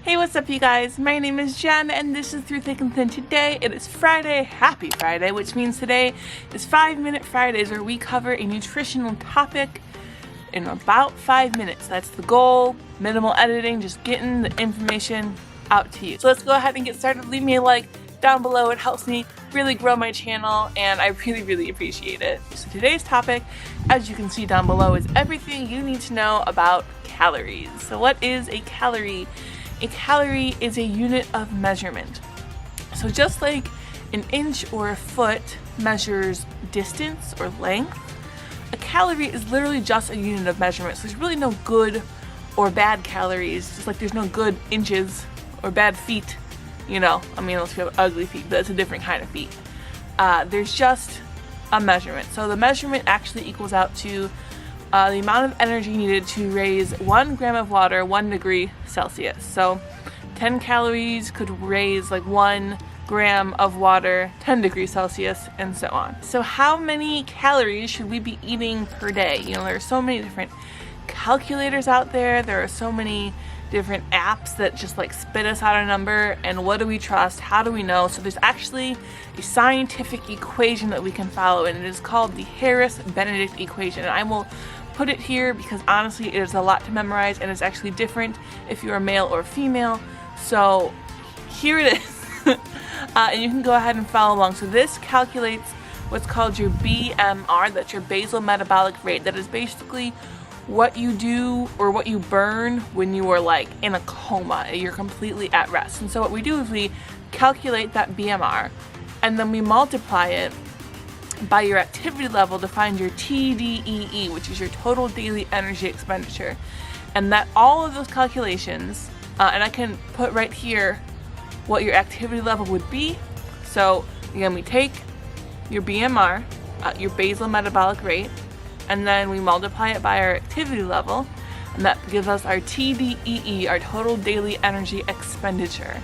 Hey, what's up you guys? My name is Jen and this is Through Thick and Thin. Today it is Friday, happy Friday, which means today is 5-Minute Fridays where we cover a nutritional topic in about 5 minutes. That's the goal, minimal editing, just getting the information out to you. So let's go ahead and get started. Leave me a like down below, it helps me really grow my channel and I really appreciate it. So today's topic, as you can see down below, is everything you need to know about calories. So what is a calorie? A calorie is a unit of measurement. So just like an inch or a foot measures distance or length, a calorie is literally just a unit of measurement. So there's really no good or bad calories, just like there's no good inches or bad feet, you know. I mean, unless you have ugly feet, but it's a different kind of feet. There's just a measurement. So the measurement actually equals out to the amount of energy needed to raise 1 gram of water 1 degree Celsius. So 10 calories could raise like 1 gram of water 10 degrees Celsius, and so on. So how many calories should we be eating per day? You know, there are so many different calculators out there. There are so many different apps that just like spit us out a number, and what do we trust? How do we know? So there's actually a scientific equation that we can follow, and it is called the Harris-Benedict equation. And I will put it here because honestly it is a lot to memorize and it's actually different if you're a male or female. So here it is. And you can go ahead and follow along. So this calculates what's called your BMR, that's your basal metabolic rate. That is basically what you do or what you burn when you are like in a coma, you're completely at rest. And so what we do is we calculate that BMR and then we multiply it by your activity level to find your TDEE, which is your total daily energy expenditure. And that all of those calculations, and I can put right here what your activity level would be. So again, we take your BMR, your basal metabolic rate, and then we multiply it by our activity level, and that gives us our TDEE, our total daily energy expenditure.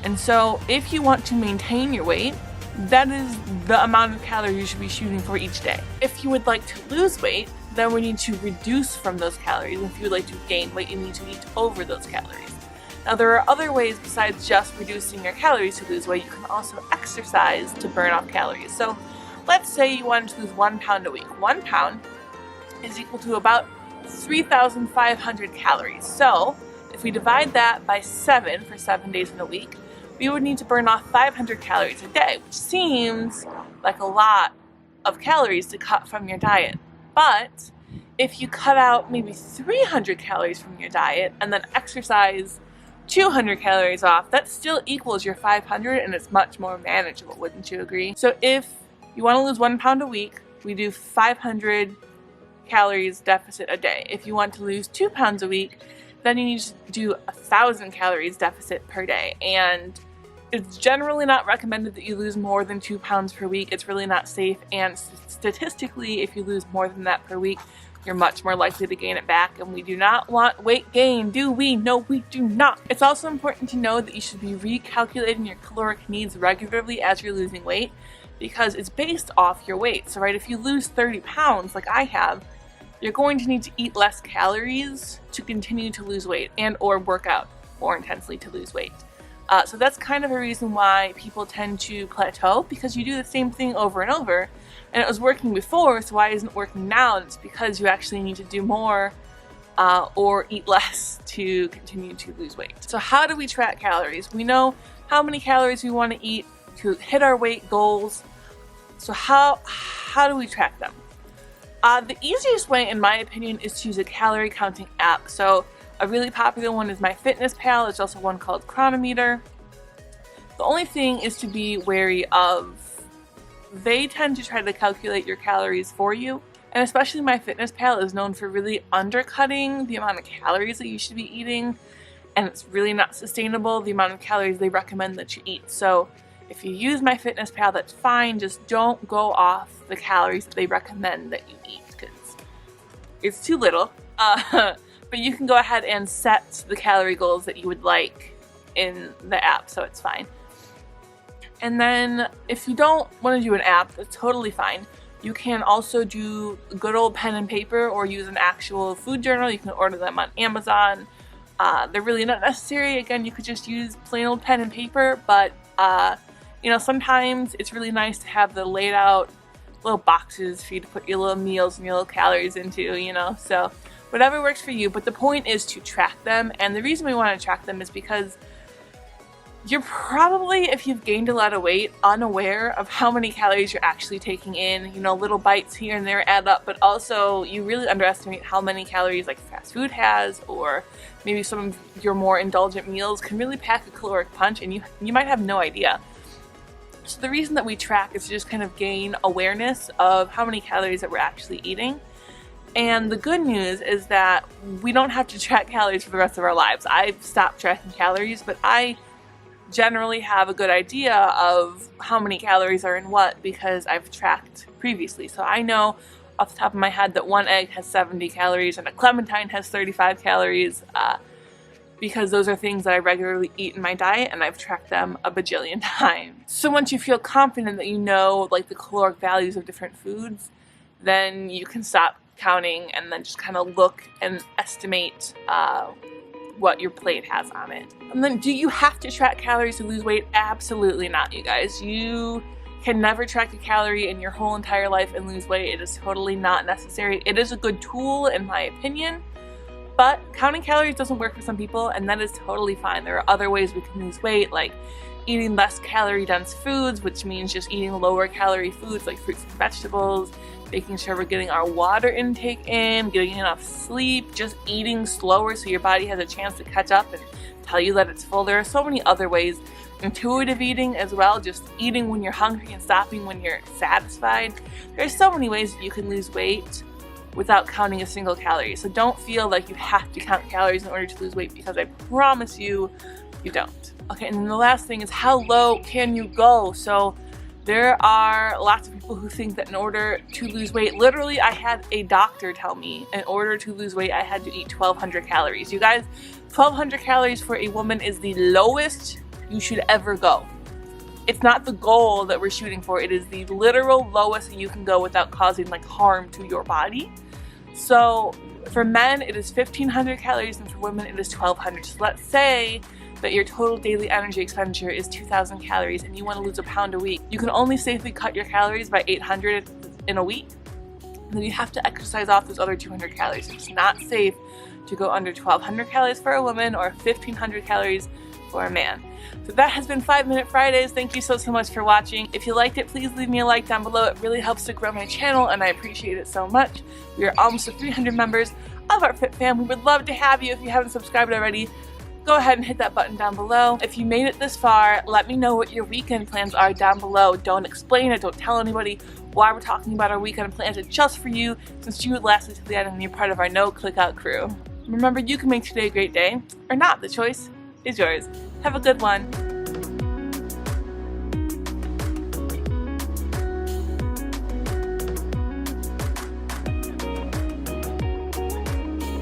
And so if you want to maintain your weight, that is the amount of calories you should be shooting for each day. If you would like to lose weight, then we need to reduce from those calories. If you would like to gain weight, you need to eat over those calories. Now there are other ways besides just reducing your calories to lose weight. You can also exercise to burn off calories. So let's say you wanted to lose 1 pound a week. 1 pound is equal to about 3,500 calories. So if we divide that by 7 for 7 days in a week, we would need to burn off 500 calories a day, which seems like a lot of calories to cut from your diet. But if you cut out maybe 300 calories from your diet and then exercise 200 calories off, that still equals your 500 and it's much more manageable, wouldn't you agree? So if you want to lose 1 pound a week, we do 500 calories deficit a day. If you want to lose 2 pounds a week, then you need to do 1,000 calories deficit per day. And it's generally not recommended that you lose more than 2 pounds per week. It's really not safe, and statistically if you lose more than that per week, you're much more likely to gain it back, and we do not want weight gain, do we? No, we do not. It's also important to know that you should be recalculating your caloric needs regularly as you're losing weight, because it's based off your weight. So right, if you lose 30 pounds like I have, you're going to need to eat less calories to continue to lose weight and or work out more intensely to lose weight. So that's kind of a reason why people tend to plateau, because you do the same thing over and over and it was working before, so why isn't it working now? And it's because you actually need to do more or eat less to continue to lose weight. So how do we track calories? We know how many calories we want to eat to hit our weight goals. So how do we track them? The easiest way, in my opinion, is to use a calorie counting app. So a really popular one is MyFitnessPal. There's also one called Chronometer. The only thing is to be wary of, they tend to try to calculate your calories for you, and especially MyFitnessPal is known for really undercutting the amount of calories that you should be eating, and it's really not sustainable, the amount of calories they recommend that you eat. So if you use MyFitnessPal, that's fine, just don't go off the calories that they recommend that you eat, because it's too little. But you can go ahead and set the calorie goals that you would like in the app, so it's fine. And then if you don't want to do an app, that's totally fine. You can also do good old pen and paper or use an actual food journal. You can order them on Amazon They're really not necessary. Again, you could just use plain old pen and paper, but you know, sometimes it's really nice to have the laid out little boxes for you to put your little meals and your little calories into, you know, so whatever works for you. But the point is to track them, and the reason we want to track them is because you're probably, if you've gained a lot of weight, unaware of how many calories you're actually taking in. You know, little bites here and there add up, but also you really underestimate how many calories like fast food has, or maybe some of your more indulgent meals can really pack a caloric punch, and you might have no idea. So the reason that we track is to just kind of gain awareness of how many calories that we're actually eating. And the good news is that we don't have to track calories for the rest of our lives. I've stopped tracking calories, but I generally have a good idea of how many calories are in what because I've tracked previously. So I know off the top of my head that one egg has 70 calories and a clementine has 35 calories because those are things that I regularly eat in my diet, and I've tracked them a bajillion times. So once you feel confident that you know like the caloric values of different foods, then you can stop counting and then just kind of look and estimate what your plate has on it. And then, do you have to track calories to lose weight? Absolutely not, you guys. You can never track a calorie in your whole entire life and lose weight. It is totally not necessary. It is a good tool in my opinion, but counting calories doesn't work for some people, and that is totally fine. There are other ways we can lose weight, like eating less calorie dense foods, which means just eating lower calorie foods like fruits and vegetables, making sure we're getting our water intake in, getting enough sleep, just eating slower so your body has a chance to catch up and tell you that it's full. There are so many other ways. Intuitive eating as well, just eating when you're hungry and stopping when you're satisfied. There's so many ways that you can lose weight without counting a single calorie. So don't feel like you have to count calories in order to lose weight, because I promise you, you don't. Okay, and then the last thing is, how low can you go? So there are lots of people who think that in order to lose weight, literally I had a doctor tell me in order to lose weight I had to eat 1,200 calories. You guys, 1,200 calories for a woman is the lowest you should ever go. It's not the goal that we're shooting for, it is the literal lowest that you can go without causing like harm to your body. So for men it is 1,500 calories, and for women it is 1,200. So let's say that your total daily energy expenditure is 2,000 calories and you want to lose a pound a week. You can only safely cut your calories by 800 in a week. And then you have to exercise off those other 200 calories. It's not safe to go under 1,200 calories for a woman or 1,500 calories for a man. So that has been 5 Minute Fridays. Thank you so much for watching. If you liked it, please leave me a like down below. It really helps to grow my channel and I appreciate it so much. We are almost at 300 members of our Fit Fam. We would love to have you. If you haven't subscribed already, go ahead and hit that button down below. If you made it this far, let me know what your weekend plans are down below. Don't explain it, don't tell anybody why we're talking about our weekend plans. It's just for you, since you lasted to the end and you're part of our No Click Out crew. Remember, you can make today a great day, or not. The choice is yours. Have a good one.